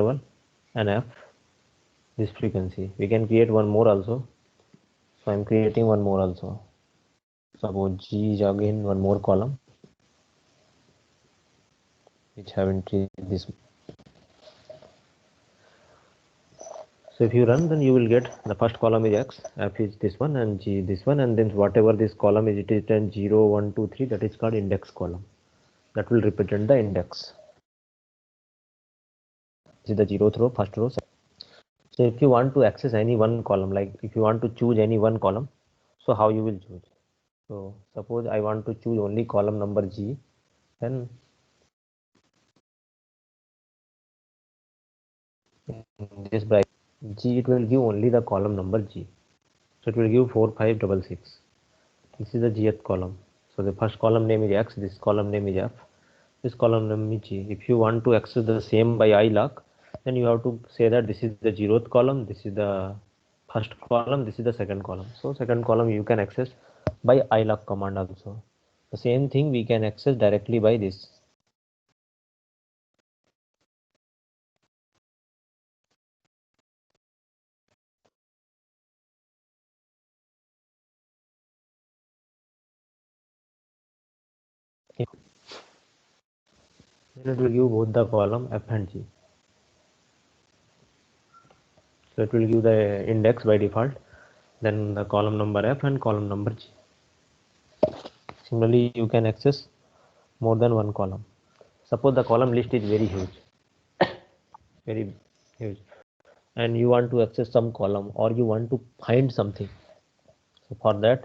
interval and f this frequency. We can create one more also. So I'm creating one more also. Suppose G is again one more column which have entry this. So if you run, then you will get the first column is x, f is this one, and g this one, and then whatever this column is, it is then 0, 1, 2, 3. That is called index column. That will represent the index. This is the 0th row, first row. So if you want to access any one column, like if you want to choose any one column, so how you will choose? So suppose I want to choose only column number G, then in this bracket G, it will give only the column number G. So it will give 4, 5, 6, 6. This is the Gth column. So the first column name is X, this column name is F, this column name is G. If you want to access the same by ilock, then you have to say that this is the 0th column, this is the first column, this is the second column. So second column you can access by ilock command also. The same thing we can access directly by this. Then it will give both the column F and G. So it will give the index by default, then the column number F and column number G. Similarly, you can access more than one column. Suppose the column list is very huge, very huge, and you want to access some column or you want to find something. So for that,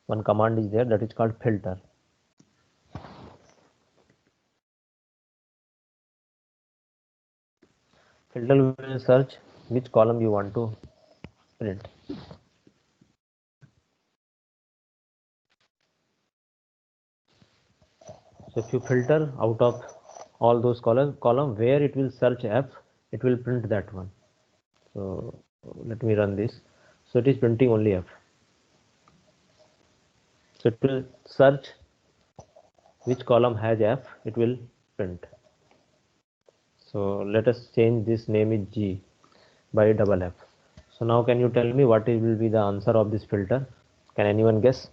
one command is there, that is called filter. Filter will search which column you want to print. So if you filter out of all those column where it will search F, it will print that one. So let me run this. So it is printing only F. So it will search which column has F, it will print. So let us change this name is G by double F. So now can you tell me what will be the answer of this filter? Can anyone guess?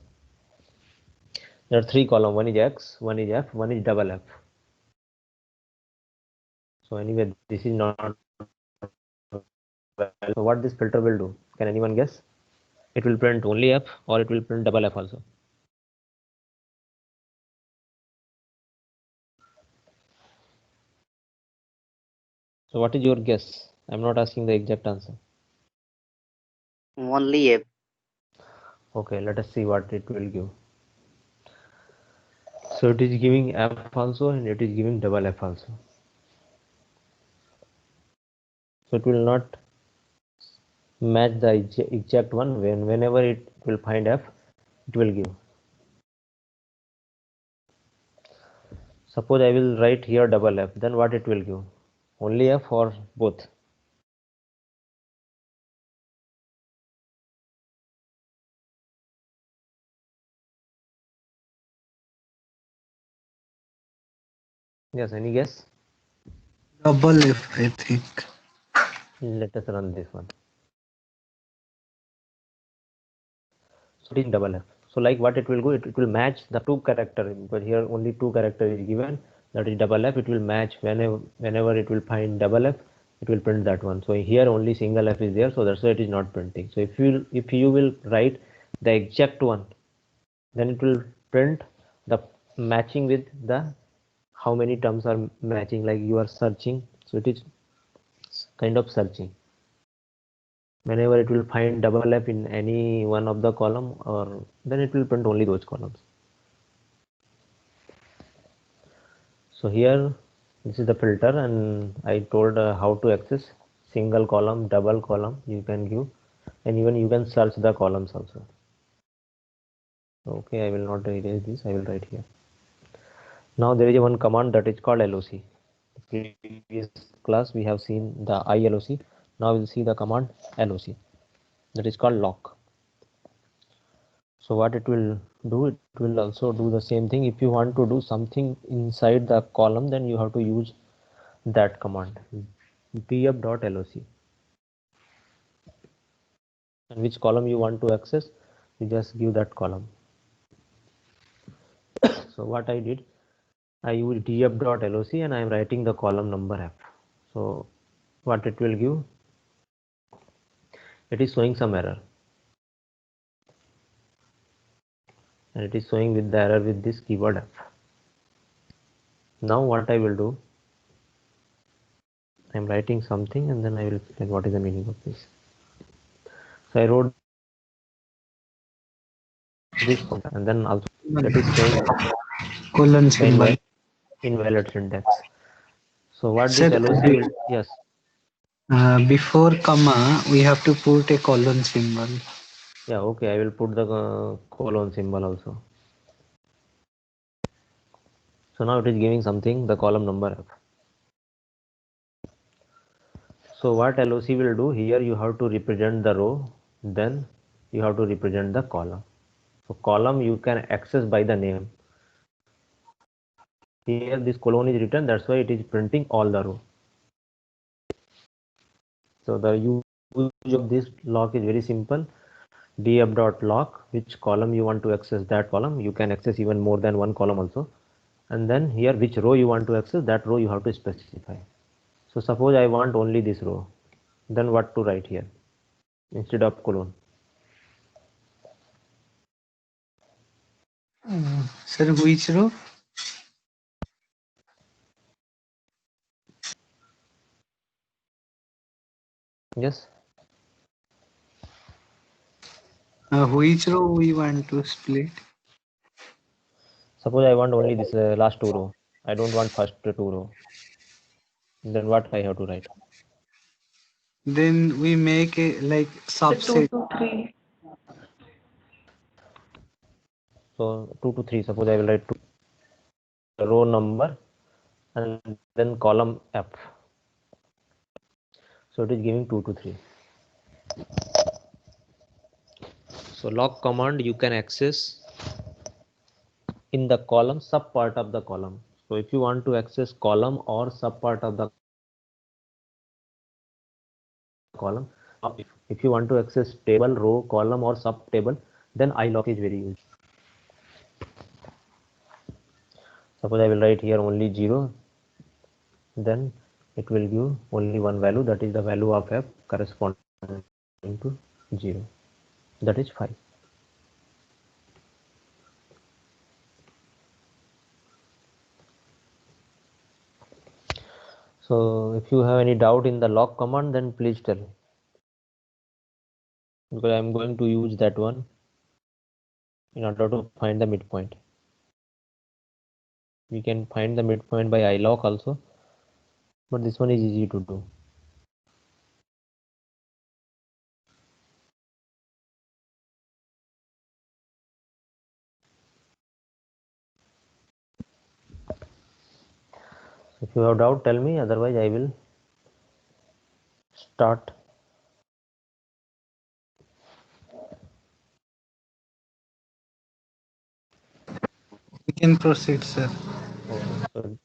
There are three columns, one is X, one is F, one is double F. So anyway, this is not. So what this filter will do? Can anyone guess? It will print only F or it will print double F also? So what is your guess? I'm not asking the exact answer. Only F. Okay, let us see what it will give. So it is giving F also and it is giving double F also. So it will not match the exact one. Whenever it will find F, it will give. Suppose I will write here double F, then what it will give? Only F or both? Yes, any guess? Double F, I think. Let us run this one. So it is double F. So like what it will do, it will match the two character, because here only two character is given, that is double F. It will match whenever it will find double F, it will print that one. So here only single F is there, so that's why it is not printing. So if you will write the exact one, then it will print the matching with the how many terms are matching, like you are searching. So it is kind of searching. Whenever it will find double F in any one of the column, or then it will print only those columns. So here this is the filter, and I told how to access single column, double column you can give, and even you can search the columns also. Okay, I will not erase this, I will write here. Now there is one command that is called LOC. Previous class we have seen the ILOC. Now we'll see the command LOC, that is called lock. So what it will do, it will also do the same thing. If you want to do something inside the column, then you have to use that command. df.loc, and which column you want to access, you just give that column. So what I did, I use df.loc and I am writing the column number f. So what it will give, it is showing some error, and it is showing with the error with this keyword f. Now what I will do, I am writing something and then I will explain what is the meaning of this. So I wrote this and then also that is showing colon the symbol. invalid syntax. So what Sir, this LOC will, yes, before comma, we have to put a colon symbol. yeah, okay, I will put the colon symbol also. So now it is giving something, the column number f. So what LOC will do, here you have to represent the row, then you have to represent the column. So column you can access by the name. Here this colon is written, that's why it is printing all the row. So the use of this lock is very simple. df.lock, which column you want to access, that column. You can access even more than one column also. And then here which row you want to access, that row you have to specify. So suppose I want only this row, then what to write here instead of colon? Sir, which row? Yes, Which row we want to split? suppose I want only this last two row, I don't want first two row, then what I have to write? Then we make a like The 2 subset. to 3. So 2 to 3, suppose I will write row number and then column f. So it is giving 2 to 3. So lock command you can access in the column, sub part of the column. So if you want to access column or sub part of the column, if you want to access table, row, column or sub table, then ilock is very useful. Suppose I will write here only 0, then it will give only one value, that is the value of f corresponding to 0, that is 5. So if you have any doubt in the lock command, then please tell me, because I am going to use that one in order to find the midpoint. We can find the midpoint by ilock also, but this one is easy to do. If you have doubt, tell me, otherwise I will start. We can proceed, sir. Okay,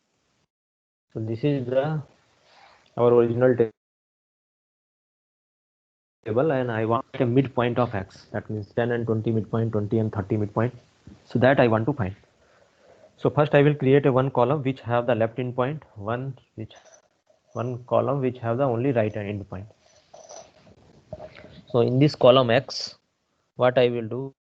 so this is the our original table, and I want a midpoint of x, that means 10 and 20 midpoint, 20 and 30 midpoint, so that I want to find. So first I will create a one column which have the left end point, one column which have the only right end point. So in this column x, what I will do,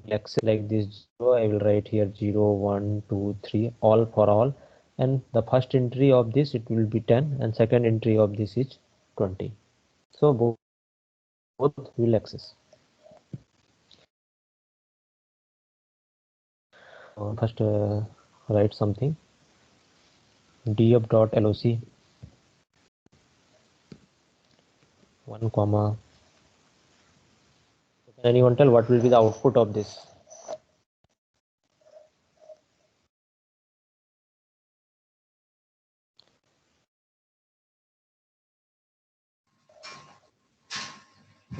x like this 0, I will write here 0 1 2 3 all for all, and the first entry of this it will be 10 and second entry of this is 20. So both will access. First write something, df.loc 1 comma. Can anyone tell what will be the output of this?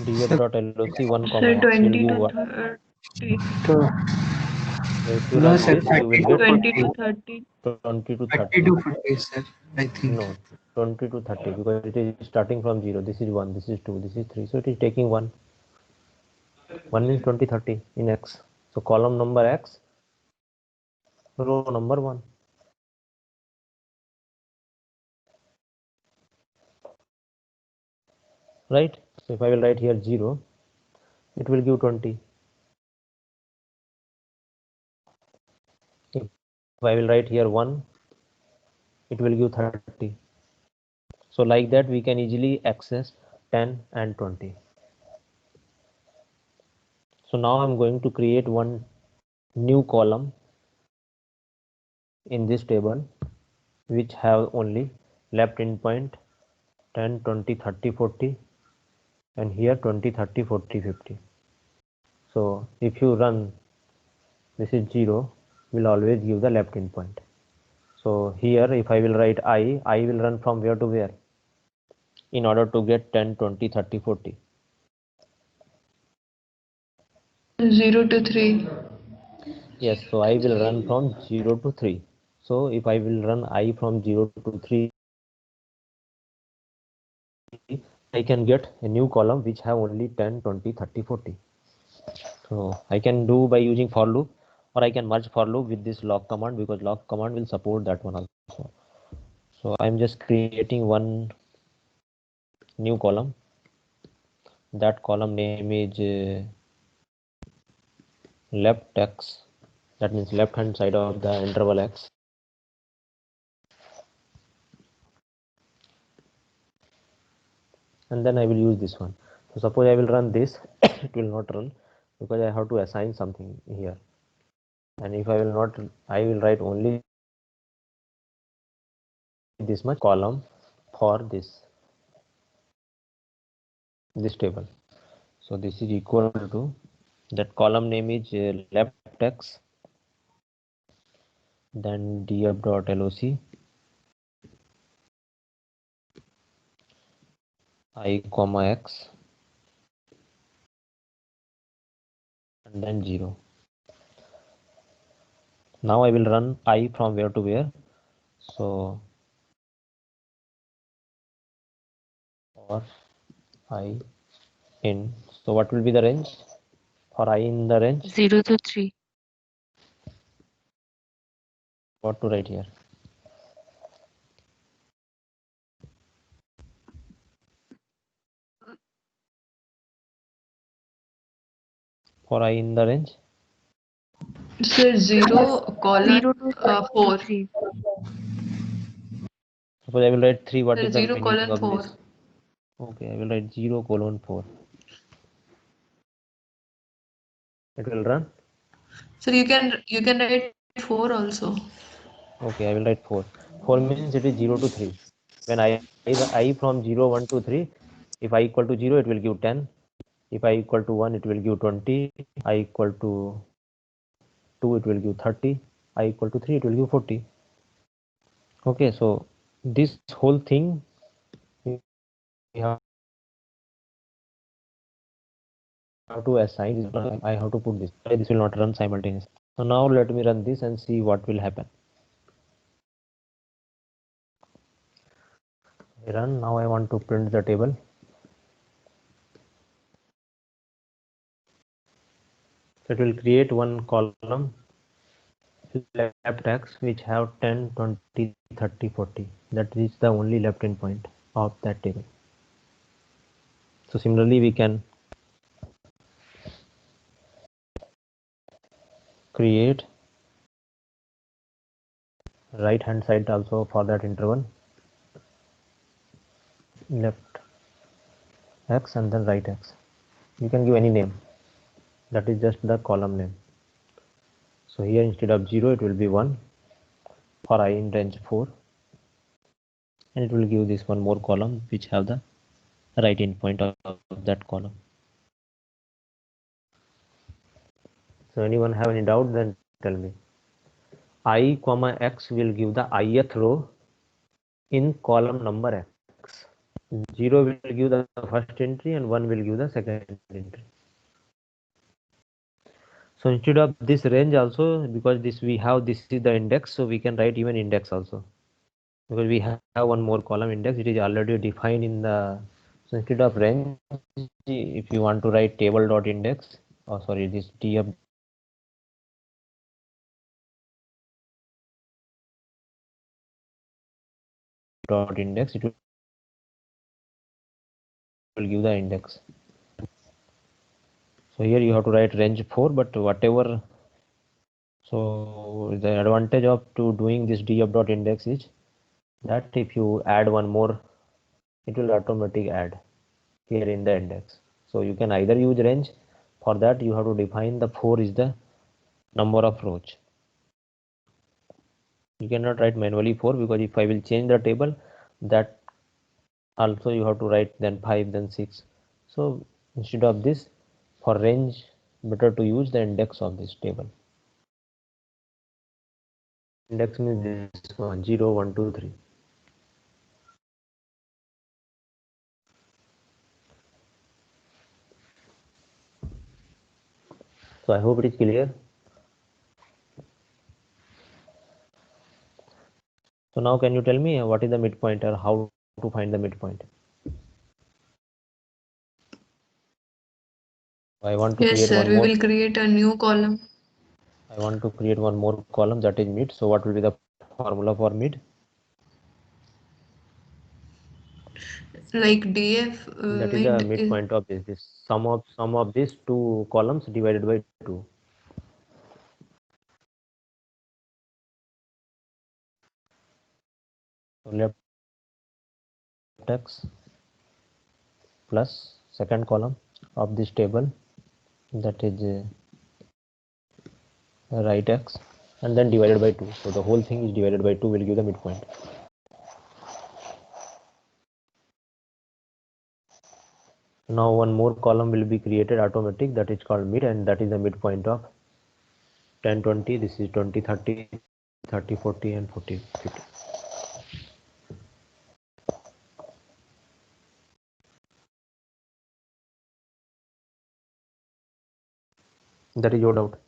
df.loc 1 comma So x will 20 give to what? 30. So if you No, run sir. this, you will 30 get 20 to 30. 20 to 30 30. to 40, sir. I think. No, 20 to 30 because it is starting from 0. This is 1, this is 2, this is 3. So it is taking 1. 1 means 20, 30 in X. So column number X, row number 1. Right? So if I will write here 0, it will give 20. If I will write here 1, it will give 30. So like that we can easily access 10 and 20. So now I'm going to create one new column in this table which have only left endpoint 10, 20, 30, 40 and here 20, 30, 40, 50. So if you run, this is 0, will always give the left endpoint. So here if I will write I will run from where to where in order to get 10, 20, 30, 40. 0 to 3. Yes, so I will run from 0 to 3. So if I will run I from 0 to 3, I can get a new column which have only 10, 20, 30, 40. So I can do by using for loop, or I can merge for loop with this log command because log command will support that one also. So I'm just creating one new column. That column name is left x. That means left hand side of the interval x. And then I will use this one. So suppose I will run this, it will not run because I have to assign something here. And if I will not, I will write only this much column for this table. So this is equal to, that column name is left x, then df.loc I comma x and then 0. Now I will run I from where to where. So for I in, so what will be the range for I in the range? 0 to 3. What to write here? For I in the range? Sir, 0 colon 0 to 4. 3. Suppose I will write 3, what Sir, is the 0 meaning colon of 4. this? Okay, I will write 0 colon 4. It will run. So you can write 4 also. Okay, I will write 4. 4 means it is 0 to 3. When I from 0, 1 to 3, if I equal to 0, it will give 10. If I equal to 1, it will give 20. I equal to 2, it will give 30. I equal to 3, it will give 40. Okay, so this whole thing we have to assign. I have to put this. This will not run simultaneously. So now let me run this and see what will happen. Run. Now I want to print the table. So it will create one column left x which have 10, 20, 30, 40. That is the only left endpoint of that table. So similarly we can create right hand side also for that interval, left x and then right x. You can give any name, that is just the column name. So here instead of 0 it will be 1 for I in range 4, and it will give this one more column which have the right endpoint of that column. So anyone have any doubt, then tell me. I comma x will give the ith row in column number x. 0 will give the first entry and 1 will give the second entry. So instead of this range also, because this we have, this is the index, so we can write even index also, because we have one more column index, it is already defined in the. So instead of range, if you want to write table dot index, or sorry, this df dot index, it will give the index. So here you have to write range 4, but whatever. So the advantage of to doing this df dot index is that if you add one more, it will automatically add here in the index. So you can either use range. For that you have to define the 4 is the number of rows. You cannot write manually 4, because if I will change the table, that also you have to write then 5 then 6. So instead of this, for range, better to use the index of this table. Index means this one, 0 1 2 3. So I hope it is clear. So now can you tell me what is the midpoint, or how to find the midpoint? I want to Yes, create sir. one We more. will create a new column I want to create one more column, that is mid. So what will be the formula for mid? like df That is the mid is midpoint of this sum of these two columns divided by 2. So left x plus second column of this table, that is right x, and then divided by 2. So the whole thing is divided by 2 will give the midpoint. Now one more column will be created automatic, that is called mid, and that is the midpoint of 10 20. This is 20 30 30 40 and 40 50. That is your doubt.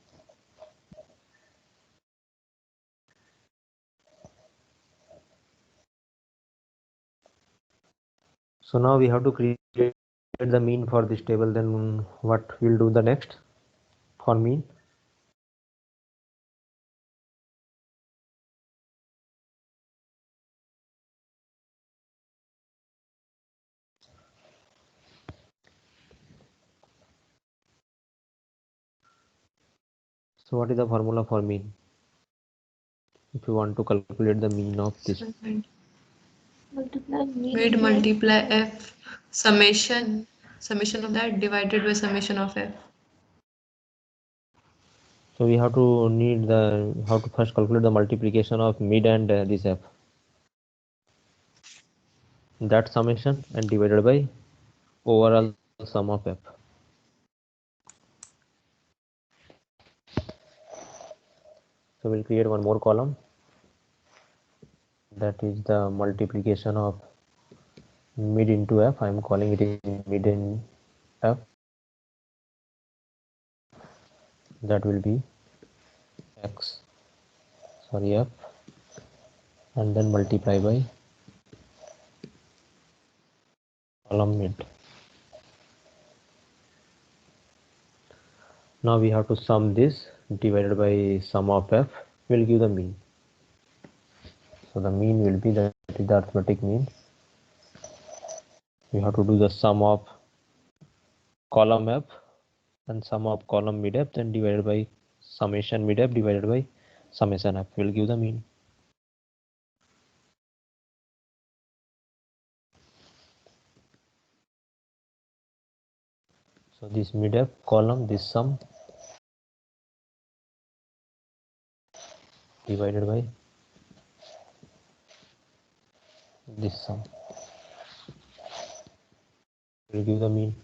So now we have to create the mean for this table. Then what we'll do the next for mean? So what is the formula for mean? If you want to calculate the mean of this, mid multiply f summation of that divided by summation of f. so we have to need the how to first calculate the multiplication of mid and this f, that summation, and divided by overall sum of f. So we'll create one more column, that is the multiplication of mid into f. I am calling it mid in f. That will be x, sorry, f, and then multiply by column mid. Now we have to sum this divided by sum of f will give the mean. So the mean will be, that is the arithmetic mean. We have to do the sum of column f and sum of column mid f, then divided by summation mid f divided by summation f will give the mean. So this mid f column, this sum divided by this sum will give the mean.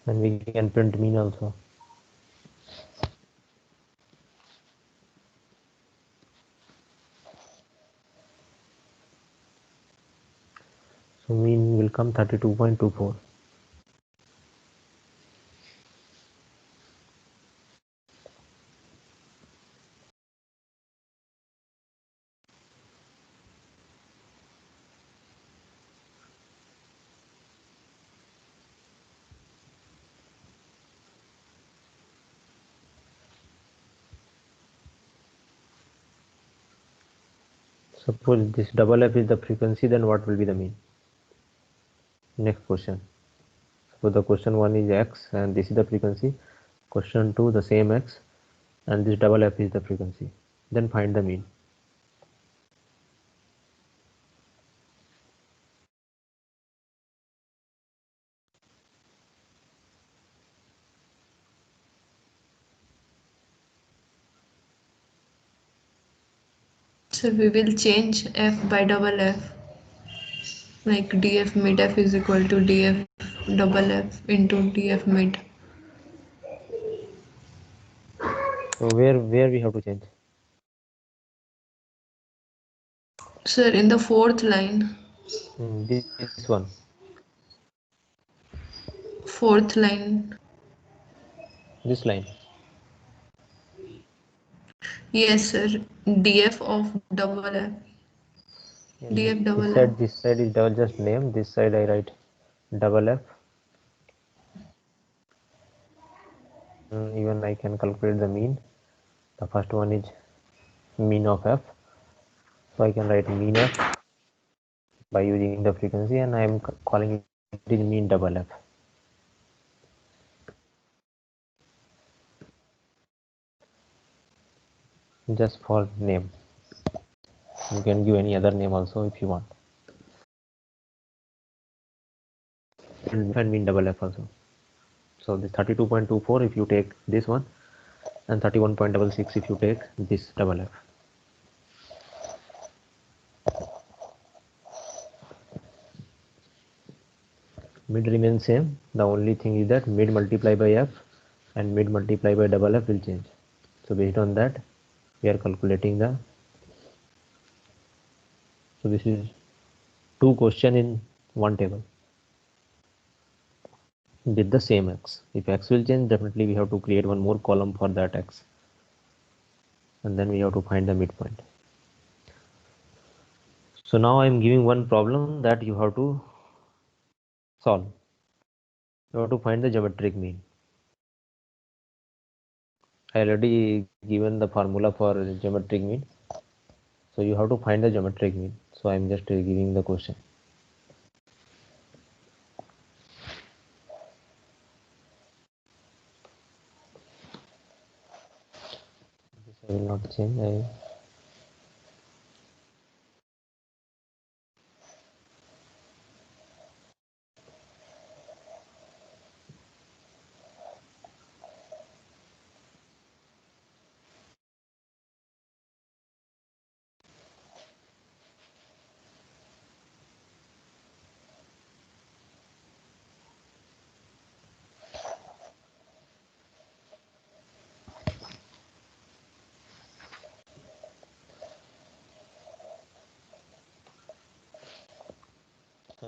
And we can print mean also. So mean will come 32.24. Suppose this double f is the frequency, then what will be the mean? Next question. So the question 1 is x and this is the frequency. Question 2 the same x and this double f is the frequency. Then find the mean. So we will change f by double f, like df mid f is equal to df double f into df mid. So where we have to change? Sir, in the fourth line, This one. fourth line. This line. Yes, sir. df of double f. And df this double f. side is double, just name. This side I write double f. Even I can calculate the mean. The first one is mean of f. So I can write mean f by using the frequency, and I am calling it is mean double f. Just for name. You can give any other name also if you want. And mean double f also. So this 32.24 if you take this one, and 31.66 if you take this double f. Mid remains same. The only thing is that mid multiply by f and mid multiply by double f will change. So based on that, we are calculating the. So this is two question in one table with the same x. If x will change, definitely we have to create one more column for that x, and then we have to find the midpoint. So now I am giving one problem that you have to solve. You have to find the geometric mean. I already given the formula for geometric mean. So you have to find the geometric mean. So I am just giving the question. This I will not change.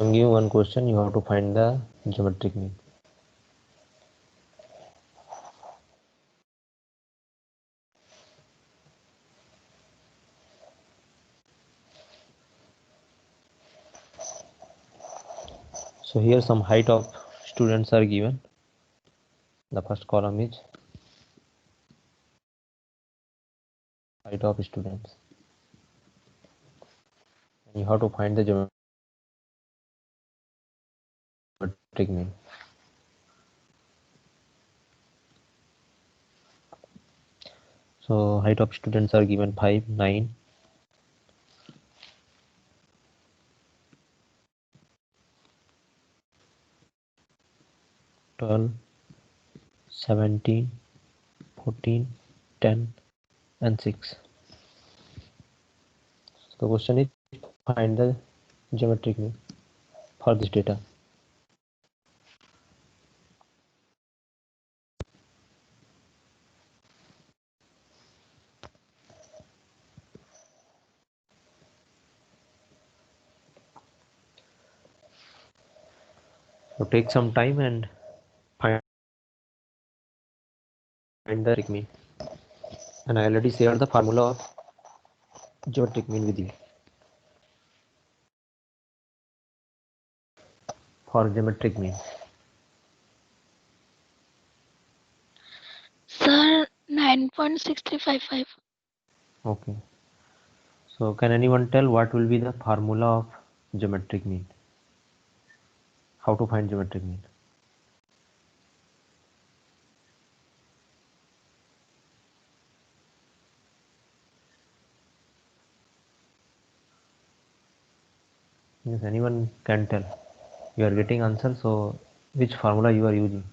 I'm giving one question. You have to find the geometric mean. So here some height of students are given. The first column is height of students. And you have to find the geometric mean. So height of students are given 5, 9, 12, 17, 14, 10 and 6. So the question is find the geometric mean for this data. So take some time and find the geometric mean. And I already shared the formula of geometric mean with you. For geometric mean. Sir, 9.6355. Okay. So can anyone tell what will be the formula of geometric mean? How to find geometric mean? Yes, anyone can tell. You are getting answer, so which formula you are using?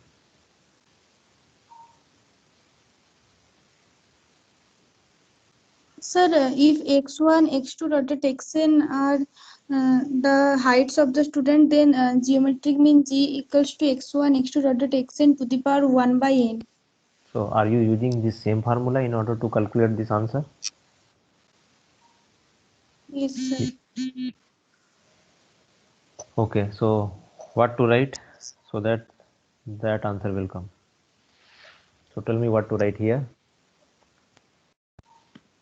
Sir, if x1, x2 dotted xn are the heights of the student, then geometric mean g equals to x1, x2 dotted xn to the power 1 by n. So are you using this same formula in order to calculate this answer? Yes, sir. Okay, so what to write so that answer will come? So tell me what to write here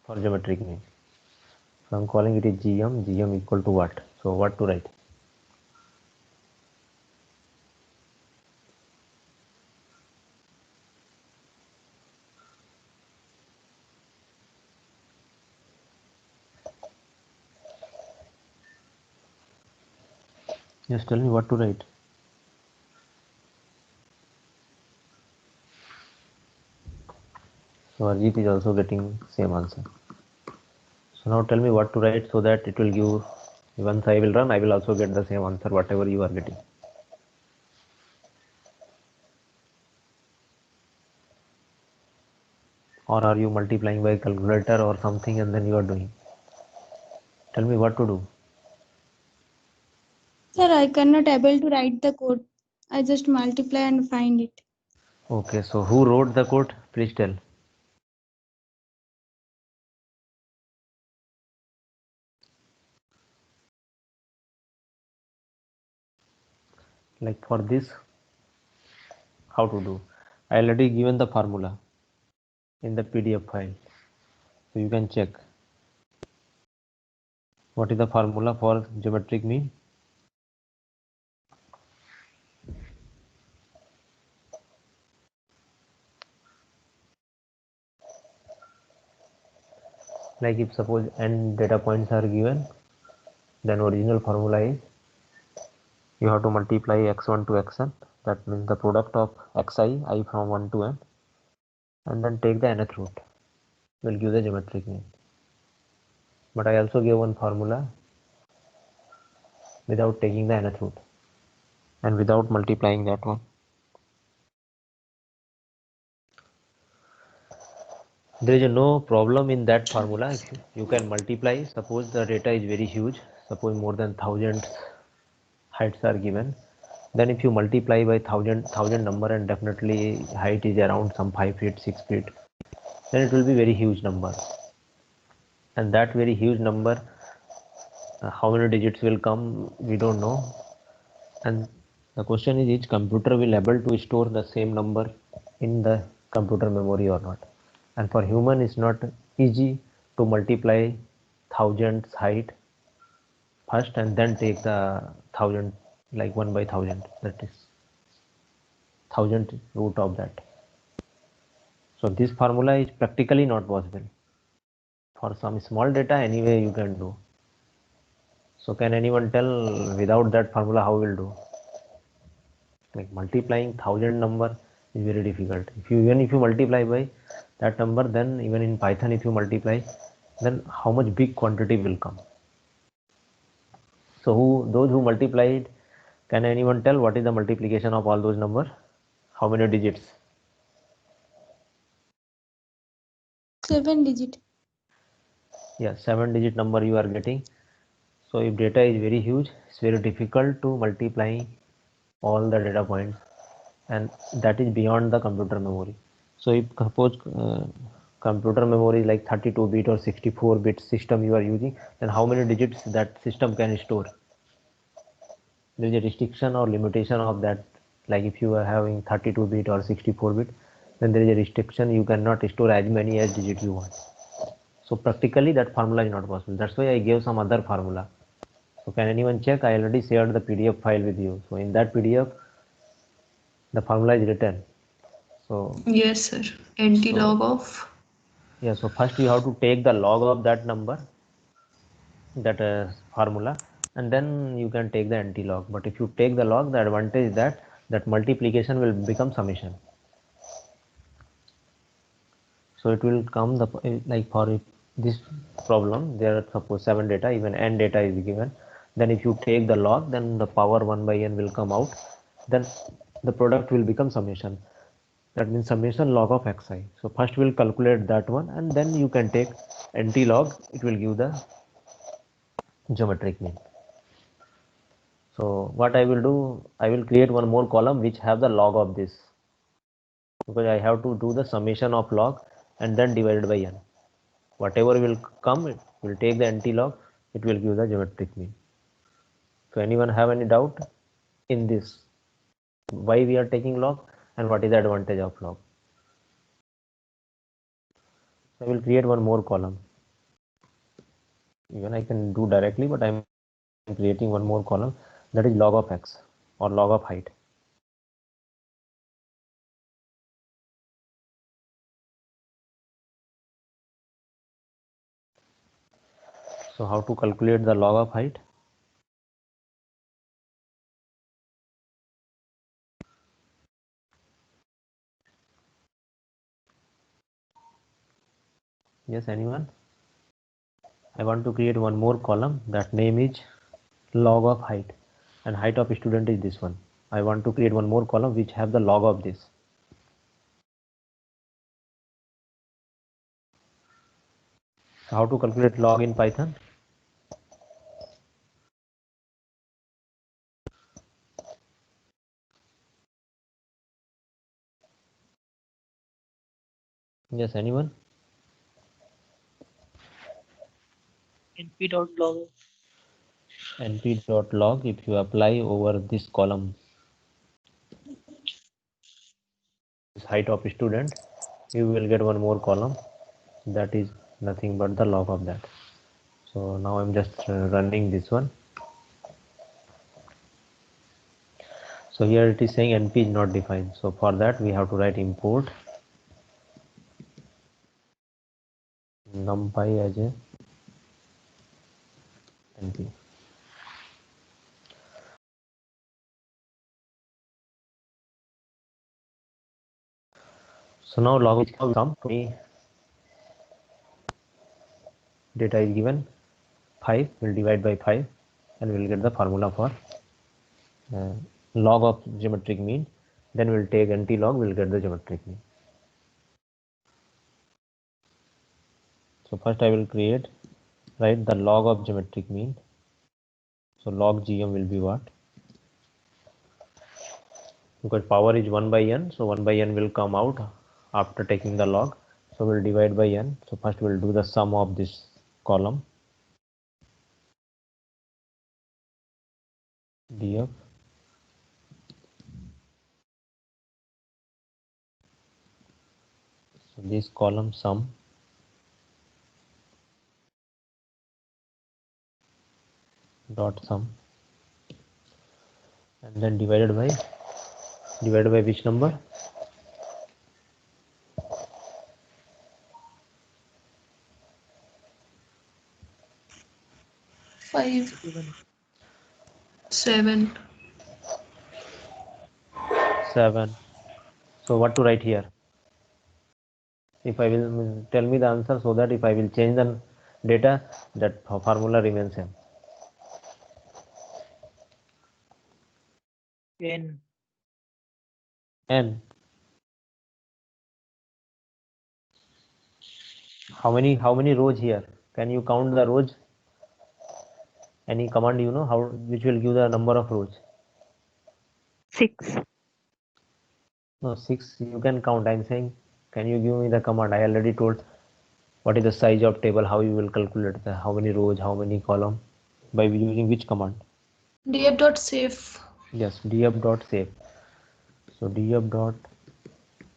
for geometric mean. So I'm calling it is gm equal to what? So what to write? Just tell me what to write. So Arjit is also getting same answer. So now tell me what to write so that it will give, once I will run, I will also get the same answer whatever you are getting. Or are you multiplying by calculator or something and then you are doing? Tell me what to do. Sir, I cannot able to write the code. I just multiply and find it. Okay, so who wrote the code? Please tell. Like for this, how to do? I already given the formula in the PDF file, so you can check. What is the formula for geometric mean? Like if suppose n data points are given, then original formula is you have to multiply x1 to xn, that means the product of xi, I from 1 to n, and then take the nth root, will give the geometric mean. But I also gave one formula without taking the nth root and without multiplying that one. There is no problem in that formula. If you can multiply, suppose the data is very huge, suppose more than thousands heights are given, then if you multiply by thousand number, and definitely height is around some 5 feet 6 feet, then it will be very huge number, and that very huge number, how many digits will come, we don't know. And the question is, each computer will able to store the same number in the computer memory or not. And for human, it's not easy to multiply thousands height first and then take the thousand, like 1 by 1000, that is 1000 root of that. So this formula is practically not possible. For some small data, anyway you can do. So can anyone tell without that formula how we'll do? Like multiplying 1000 number is very difficult. Even if you multiply by that number, then even in Python, if you multiply, then how much big quantity will come? So those who multiplied, can anyone tell what is the multiplication of all those numbers? How many digits? 7 digit. Yeah, 7-digit number you are getting. So if data is very huge, it's very difficult to multiply all the data points, and that is beyond the computer memory. So if suppose computer memory is like 32-bit or 64-bit system you are using, then how many digits that system can store? There is a restriction or limitation of that. Like if you are having 32-bit or 64-bit, then there is a restriction, you cannot store as many as digits you want. So practically that formula is not possible. That's why I gave some other formula. So can anyone check? I already shared the PDF file with you. So in that PDF, the formula is written. So Yes, sir. NT log of. yeah, so first you have to take the log of that number, that formula, and then you can take the anti-log. But if you take the log, the advantage is that multiplication will become summation. So it will come like for this problem, there are suppose 7 data, even n data is given. Then if you take the log, then the power 1 by n will come out. Then the product will become summation. That means summation log of xi. So first we'll calculate that one, and then you can take anti-log. It will give the geometric mean. So what I will do, I will create one more column which have the log of this, because I have to do the summation of log and then divided by n. Whatever will come, it will take the anti-log, it will give the geometric mean. So anyone have any doubt in this? Why we are taking log and what is the advantage of log? So I will create one more column. Even I can do directly, but I am creating one more column, that is log of x or log of height. So how to calculate the log of height? Yes, anyone? I want to create one more column, that name is log of height, and height of student is this one. I want to create one more column which have the log of this. So how to calculate log in Python? Yes, anyone? np.log. np.log, if you apply over this column, this height of student, you will get one more column, that is nothing but the log of that. So now I'm just running this one. So here it is saying np is not defined. So for that we have to write import numpy as a np. So now log will come to me. Data is given 5, will divide by 5 and we'll get the formula for log of geometric mean. Then we'll take anti-log, we'll get the geometric mean. So first I will write the log of geometric mean. So log gm will be what? Because power is 1 by n, so 1 by n will come out after taking the log. So we'll divide by n. So first we'll do the sum of this column, df. So this column sum dot sum, and then divided by which number? 5, 7. 7. So what to write here? If I will tell me the answer, so that if I will change the data, that formula remains same. n. N. How many rows here? Can you count the rows? Any command you know which will give the number of rows? 6. No, 6 you can count. I'm saying, can you give me the command? I already told what is the size of table, how you will calculate how many rows, how many column, by using which command? df.save. Yes, df.save. So df.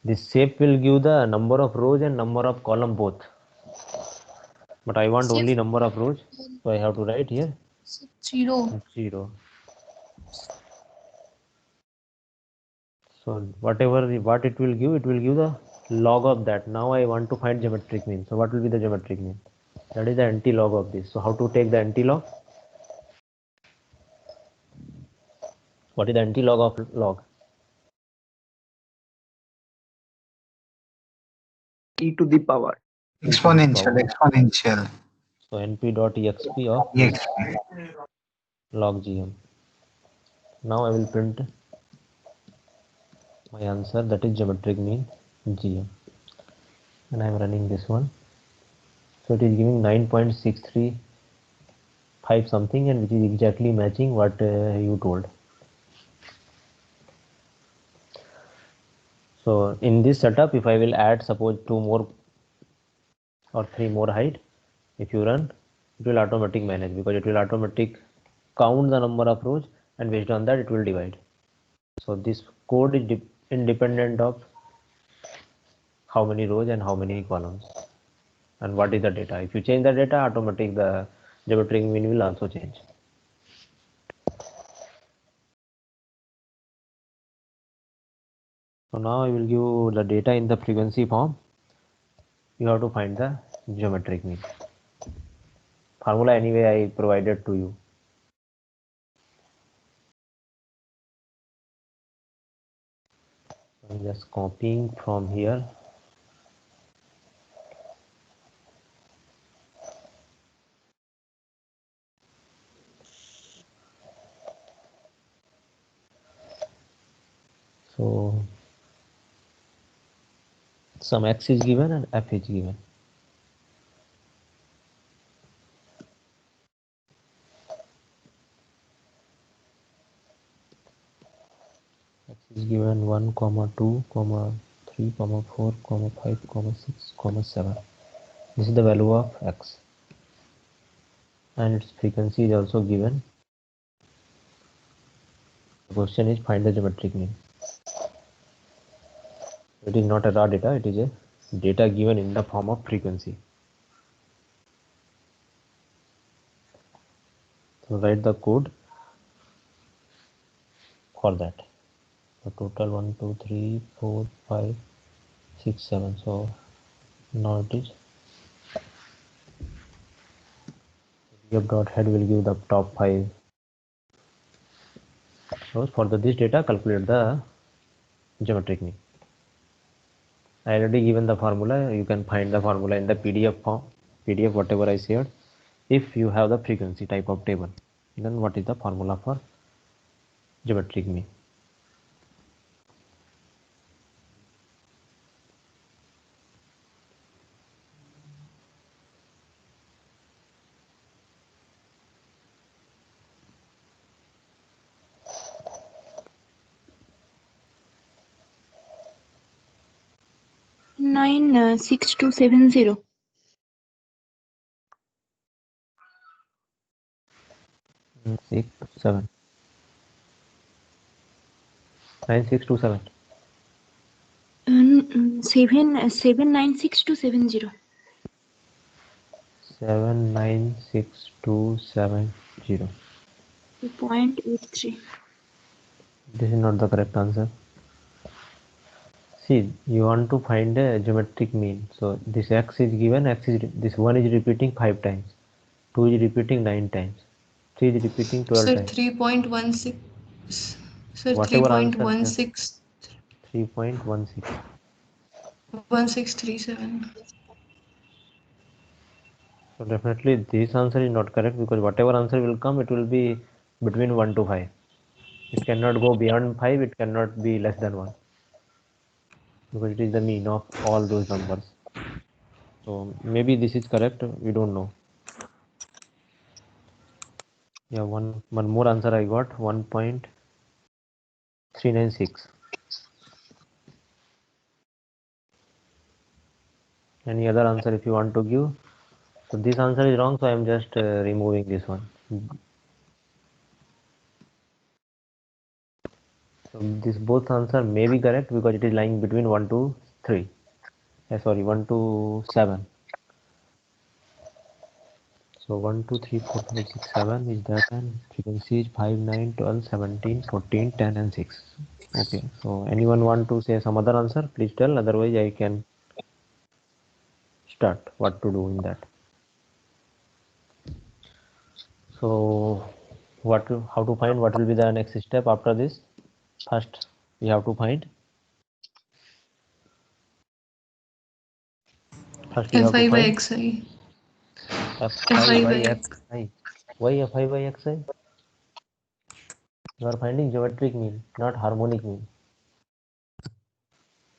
This shape will give the number of rows and number of column both. But I want only number of rows, so I have to write here 0. 0. So what it will give, it will give the log of that. Now I want to find geometric mean. So what will be the geometric mean? That is the anti-log of this. So how to take the anti-log? What is the anti-log of log? e to the power. Exponential. So np.exp of Exp. log gm. Now I will print my answer, that is geometric mean gm, and I am running this one. So it is giving 9.635 something, and which is exactly matching what you told. So in this setup, if I will add suppose 2 more or 3 more height, if you run, it will automatic manage, because it will automatic count the number of rows, and based on that it will divide. So this code is independent of how many rows and how many columns and what is the data. If you change the data, automatic the geometric mean will also change. So now I will give you the data in the frequency form. You have to find the geometric mean. Formula anyway I provided to you. I'm just copying from here. So some x is given and f is given. X is given 1, 2, 3, 4, 5, 6, 7. This is the value of x, and its frequency is also given. The question is find the geometric mean. It is not a raw data, it is a data given in the form of frequency. So write the code for that. So total 1, 2, 3, 4, 5, 6, 7. So now it is df.head will give the top 5 rows. For this data, calculate the geometric mean. I already given the formula. You can find the formula in the PDF form, PDF whatever I shared. If you have the frequency type of table, then what is the formula for geometric mean? Nine 6270. 6, 7, 9627. 796 796,270. 2.83. This is not the correct answer. See, you want to find a geometric mean. So this x is given, this 1 is repeating 5 times, 2 is repeating 9 times, 3 is repeating 12 Sir, times. 3.16. Sir, Whatever answer, 3.16. 3.16. 1637. So definitely this answer is not correct, because whatever answer will come, it will be between 1 to 5. It cannot go beyond 5, it cannot be less than 1, because it is the mean of all those numbers. So maybe this is correct, we don't know. Yeah, one more answer I got, 1.396. Any other answer if you want to give? So this answer is wrong, so I am just removing this one. So this both answer may be correct, because it is lying between 1 to 3. Sorry, 1 to 7. So 1, 2, 3, 4, 5, 6, 7 is that, and frequency is 5, 9, 12, 17, 14, 10 and 6. Okay, so anyone want to say some other answer? Please tell, otherwise I can start what to do in that. So how to find, what will be the next step after this? First we have to find fi by xi. fi Fi by by xi. Why fi by xi? You are finding geometric mean, not harmonic mean.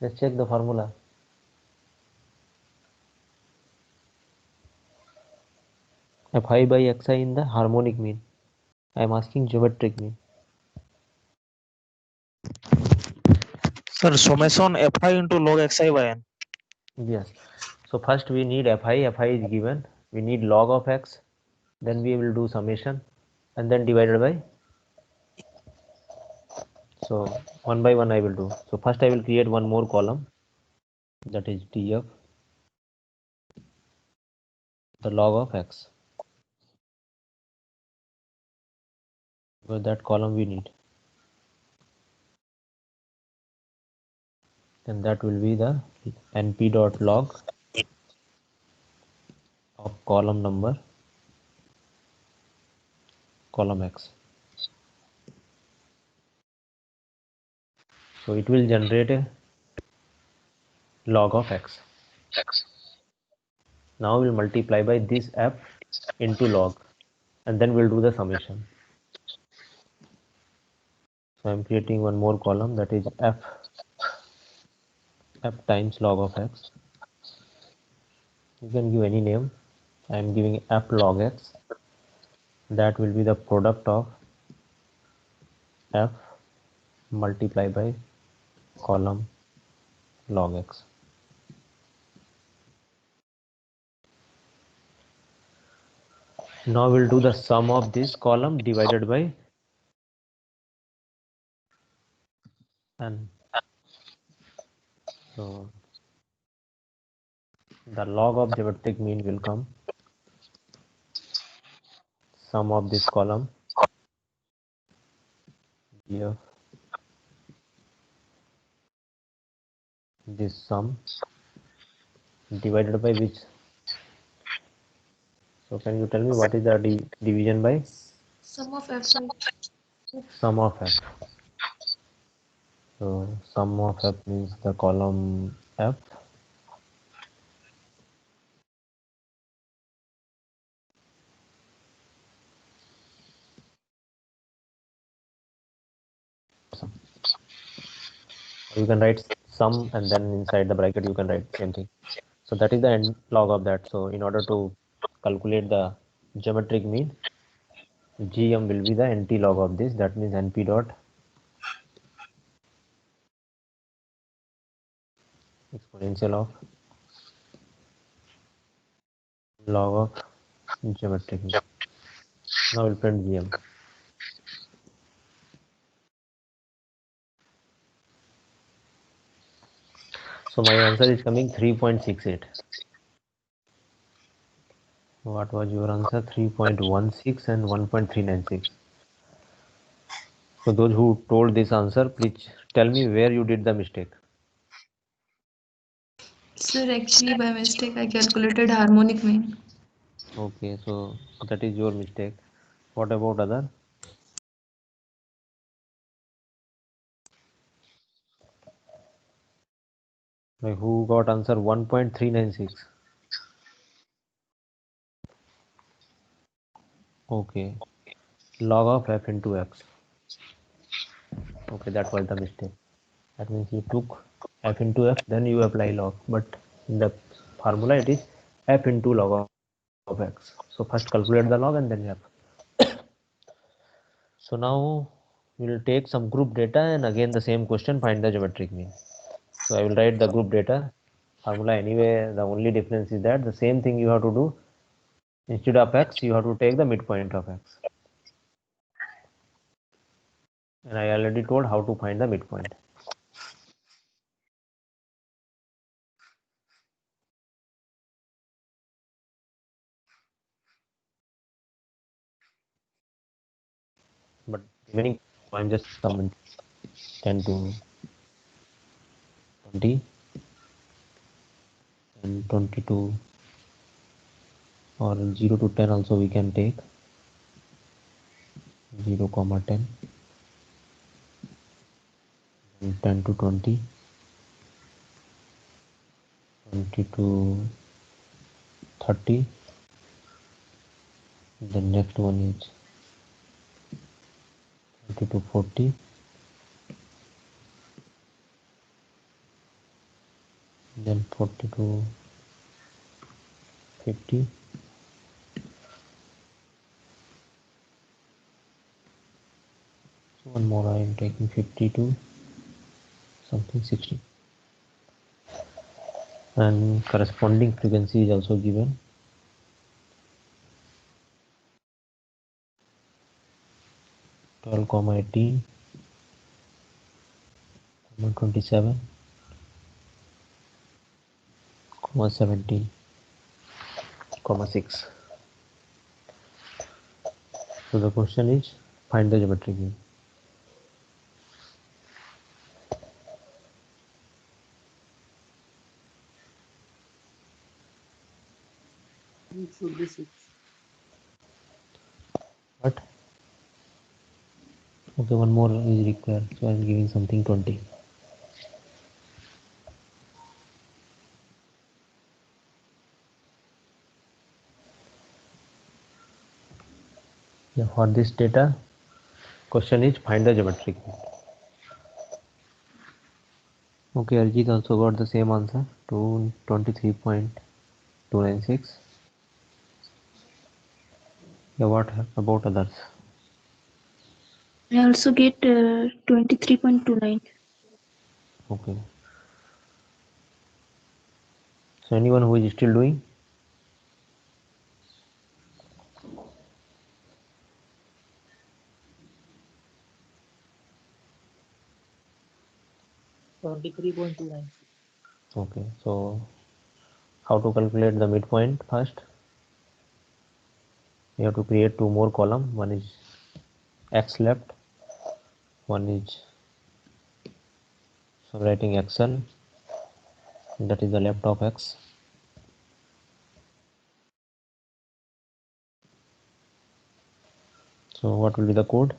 Let's check the formula. Fi by xi in the harmonic mean. I am asking geometric mean. Sir, summation fi into log xi by n. Yes. So first we need fi. Fi is given. We need log of x. Then we will do summation, and then divided by. So one by one I will do. So first I will create one more column, that is df, the log of x. Because that column we need. Then that will be the np dot log of column number, column x. So it will generate a log of x. Now we'll multiply by this f into log, and then we'll do the summation. So I'm creating one more column, that is f times log of x. You can give any name. I am giving f log x. That will be the product of f multiplied by column log x. Now we'll do the sum of this column divided by n. So the log of geometric mean will come sum of this column here, this sum divided by which. So can you tell me what is the division by? sum of fi. Sum of f. So sum of f means the column f sum. You can write sum and then inside the bracket you can write same thing. So that is the end log of that. So in order to calculate the geometric mean, gm will be the nt log of this. That means np dot exponential of log of geometric mean. Now we'll print gm. So my answer is coming 3.68. What was your answer? 3.16 and 1.396. So those who told this answer, please tell me where you did the mistake. Sir, actually by mistake I calculated harmonic mean. Okay, so that is your mistake. What about other? Like who got answer 1.396? Okay, log of f into x. Okay, that was the mistake. That means you took f into f, then you apply log. But in the formula it is f into log of x. So first calculate the log and then f. So now we will take some group data and again the same question, find the geometric mean. So I will write the group data formula anyway. The only difference is that the same thing you have to do. Instead of x, you have to take the midpoint of x. And I already told how to find the midpoint. But remaining, I'm just commenting 10 to 20 and 22 or 0 to 10 also we can take. 0, 10, then 10 to 20, 20 to 30. The next one is 30 to 40, then 40 to 50, so one more I am taking 50 to something 60, and corresponding frequency is also given. Twelve, 18, 27, 17, 6. So the question is find the geometric mean. It should be 6. But okay, one more is required, so I am giving something 20. Yeah, for this data, question is find the geometric mean. Okay, Arjit also got the same answer, 23.296. Yeah, what about others? I also get 23.29. Okay. So anyone who is still doing? Okay, so how to calculate the midpoint first? You have to create two more column. One is x left, one is, so writing xl, that is the left of x. So what will be the code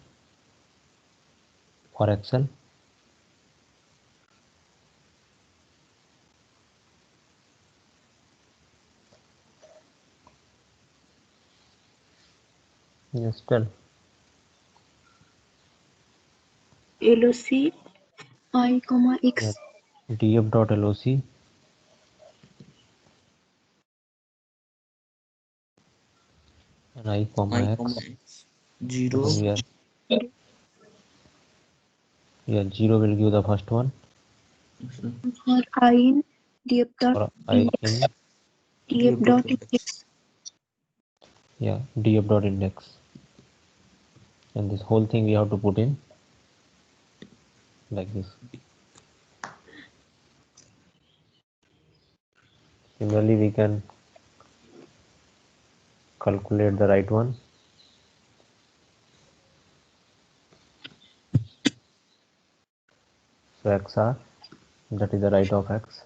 for xl? Yes, tell. LOC I, Yeah, X. df dot loc and I comma x. Because 0. we are, yeah, 0 will give the first one, For I in df dot or I index. in, Df dot index. yeah, df dot index, and this whole thing we have to put in like this. Similarly, we can calculate the right one. So xr, that is the right of x.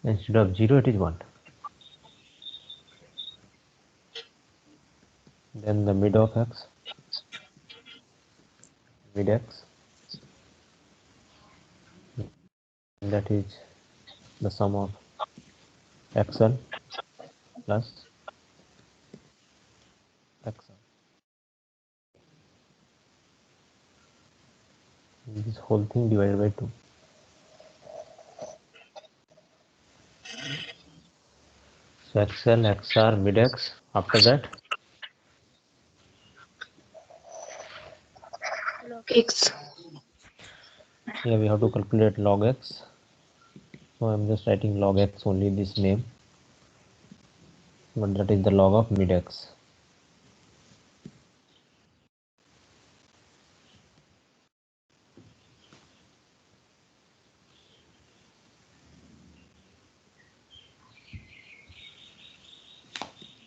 Instead of 0, it is 1. Then the mid of x, mid x, that is the sum of xl plus xr. This whole thing divided by 2. So xl, xr, mid x. After that, Log X. here we have to calculate log x. So I'm just writing log x only this name, but that is the log of mid x.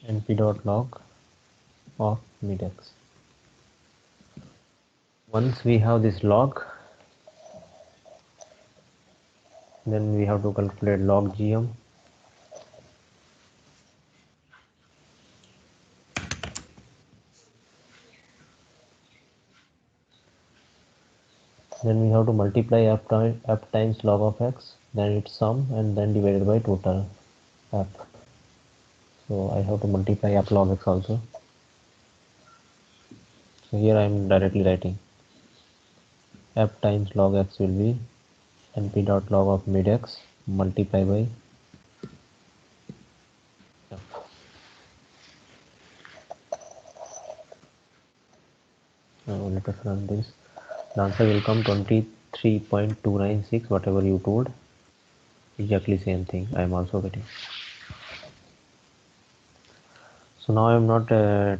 And p dot log of mid x. Once we have this log, then we have to calculate log gm. Then we have to multiply f times log of x, then its sum, and then divided by total f. So I have to multiply f log x also. So here I am directly writing f times log x will be np dot log of mid x multiply by f. Now let us run this. The answer will come 23.296, whatever you told. Exactly same thing I am also getting. So now I am not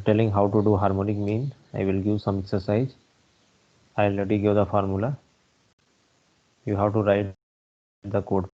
telling how to do harmonic mean. I will give some exercise. I already give the formula. You have to write the code